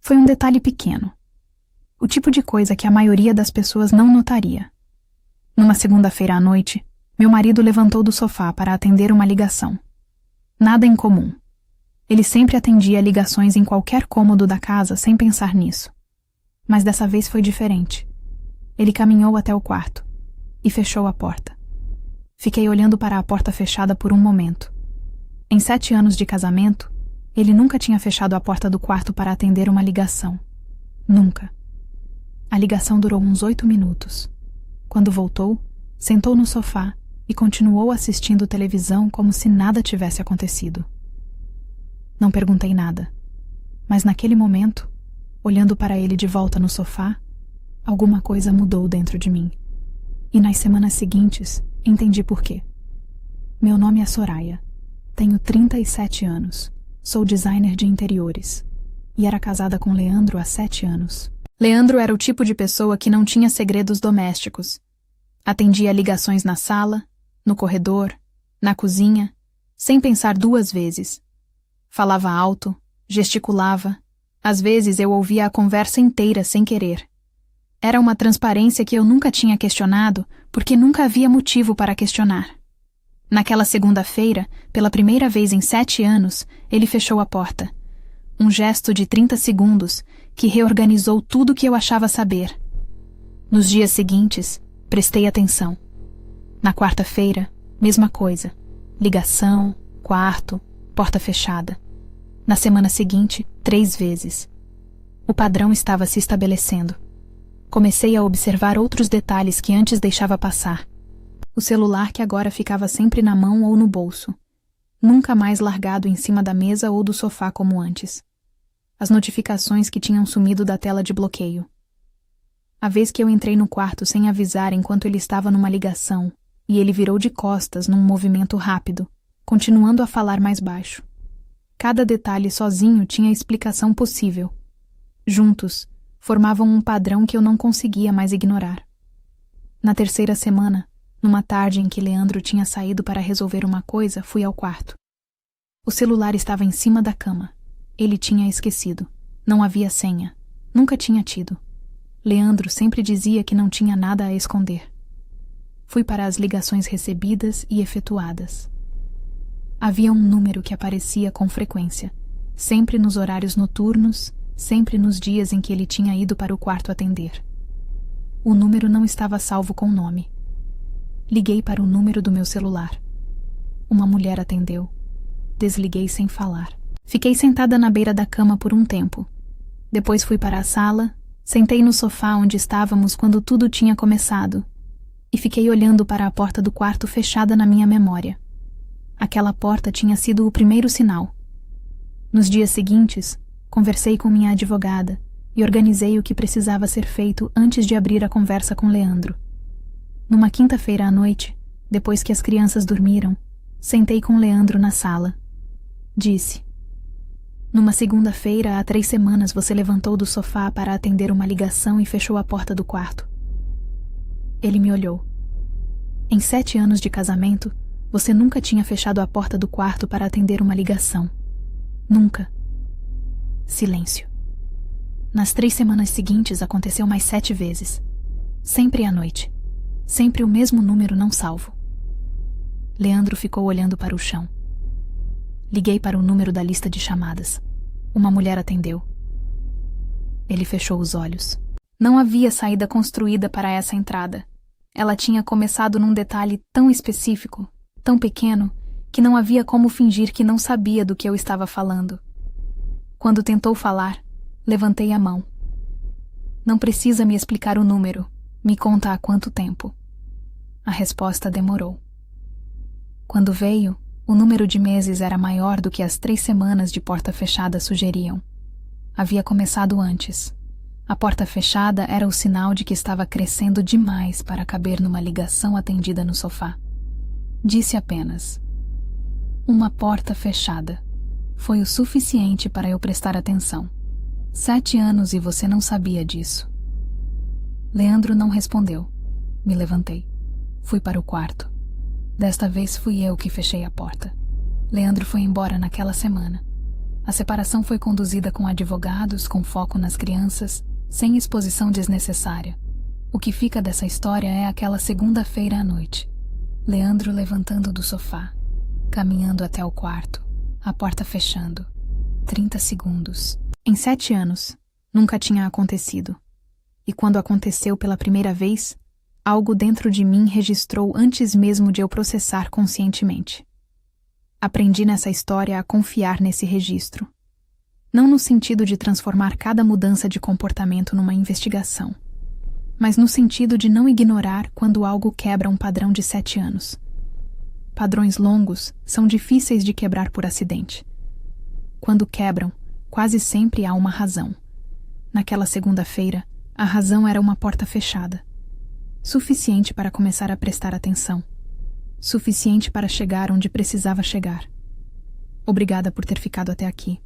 Foi um detalhe pequeno. O tipo de coisa que a maioria das pessoas não notaria. Numa segunda-feira à noite, meu marido levantou do sofá para atender uma ligação. Nada em comum. Ele sempre atendia ligações em qualquer cômodo da casa sem pensar nisso. Mas dessa vez foi diferente. Ele caminhou até o quarto e fechou a porta. Fiquei olhando para a porta fechada por um momento. Em 7 anos de casamento, ele nunca tinha fechado a porta do quarto para atender uma ligação. Nunca. A ligação durou uns 8 minutos. Quando voltou, sentou no sofá e continuou assistindo televisão como se nada tivesse acontecido. Não perguntei nada, mas naquele momento, olhando para ele de volta no sofá, alguma coisa mudou dentro de mim. E nas semanas seguintes, entendi por quê. Meu nome é Soraya. Tenho 37 anos. Sou designer de interiores. E era casada com Leandro há 7 anos. Leandro era o tipo de pessoa que não tinha segredos domésticos. Atendia ligações na sala, no corredor, na cozinha, sem pensar 2 vezes. Falava alto, gesticulava. Às vezes eu ouvia a conversa inteira sem querer. Era uma transparência que eu nunca tinha questionado, porque nunca havia motivo para questionar. Naquela segunda-feira, pela primeira vez em 7 anos, ele fechou a porta. Um gesto de 30 segundos que reorganizou tudo o que eu achava saber. Nos dias seguintes, prestei atenção. Na quarta-feira, mesma coisa. Ligação, quarto, porta fechada. Na semana seguinte, 3 vezes. O padrão estava se estabelecendo. Comecei a observar outros detalhes que antes deixava passar. O celular que agora ficava sempre na mão ou no bolso. Nunca mais largado em cima da mesa ou do sofá como antes. As notificações que tinham sumido da tela de bloqueio. A vez que eu entrei no quarto sem avisar enquanto ele estava numa ligação, e ele virou de costas num movimento rápido, continuando a falar mais baixo. Cada detalhe sozinho tinha explicação possível. Juntos, formavam um padrão que eu não conseguia mais ignorar. Na terceira semana, numa tarde em que Leandro tinha saído para resolver uma coisa, fui ao quarto. O celular estava em cima da cama. Ele tinha esquecido. Não havia senha. Nunca tinha tido. Leandro sempre dizia que não tinha nada a esconder. Fui para as ligações recebidas e efetuadas. Havia um número que aparecia com frequência, sempre nos horários noturnos, sempre nos dias em que ele tinha ido para o quarto atender. O número não estava salvo com nome. Liguei para o número do meu celular. Uma mulher atendeu. Desliguei sem falar. Fiquei sentada na beira da cama por um tempo. Depois fui para a sala, sentei no sofá onde estávamos quando tudo tinha começado e fiquei olhando para a porta do quarto fechada na minha memória. Aquela porta tinha sido o primeiro sinal. Nos dias seguintes, conversei com minha advogada e organizei o que precisava ser feito antes de abrir a conversa com Leandro. Numa quinta-feira à noite, depois que as crianças dormiram, sentei com Leandro na sala. Disse: "Numa segunda-feira, há 3 semanas, você levantou do sofá para atender uma ligação e fechou a porta do quarto." Ele me olhou. "Em 7 anos de casamento, você nunca tinha fechado a porta do quarto para atender uma ligação. Nunca." Silêncio. Nas 3 semanas seguintes aconteceu mais 7 vezes. Sempre à noite. Sempre o mesmo número não salvo. Leandro ficou olhando para o chão. Liguei para o número da lista de chamadas. Uma mulher atendeu. Ele fechou os olhos. Não havia saída construída para essa entrada. Ela tinha começado num detalhe tão específico, tão pequeno, que não havia como fingir que não sabia do que eu estava falando. Quando tentou falar, levantei a mão. "Não precisa me explicar o número. Me conta há quanto tempo." A resposta demorou. Quando veio, o número de meses era maior do que as 3 semanas de porta fechada sugeriam. Havia começado antes. A porta fechada era o sinal de que estava crescendo demais para caber numa ligação atendida no sofá. Disse apenas: "Uma porta fechada." Foi o suficiente para eu prestar atenção. 7 anos e você não sabia disso. Leandro não respondeu. Me levantei. Fui para o quarto. Desta vez fui eu que fechei a porta. Leandro foi embora naquela semana. A separação foi conduzida com advogados, com foco nas crianças, sem exposição desnecessária. O que fica dessa história é aquela segunda-feira à noite. Leandro levantando do sofá, caminhando até o quarto, a porta fechando. 30 segundos. Em 7 anos, nunca tinha acontecido. E quando aconteceu pela primeira vez, algo dentro de mim registrou antes mesmo de eu processar conscientemente. Aprendi nessa história a confiar nesse registro. Não no sentido de transformar cada mudança de comportamento numa investigação, mas no sentido de não ignorar quando algo quebra um padrão de 7 anos. Padrões longos são difíceis de quebrar por acidente. Quando quebram, quase sempre há uma razão. Naquela segunda-feira, a razão era uma porta fechada. Suficiente para começar a prestar atenção. Suficiente para chegar onde precisava chegar. Obrigada por ter ficado até aqui.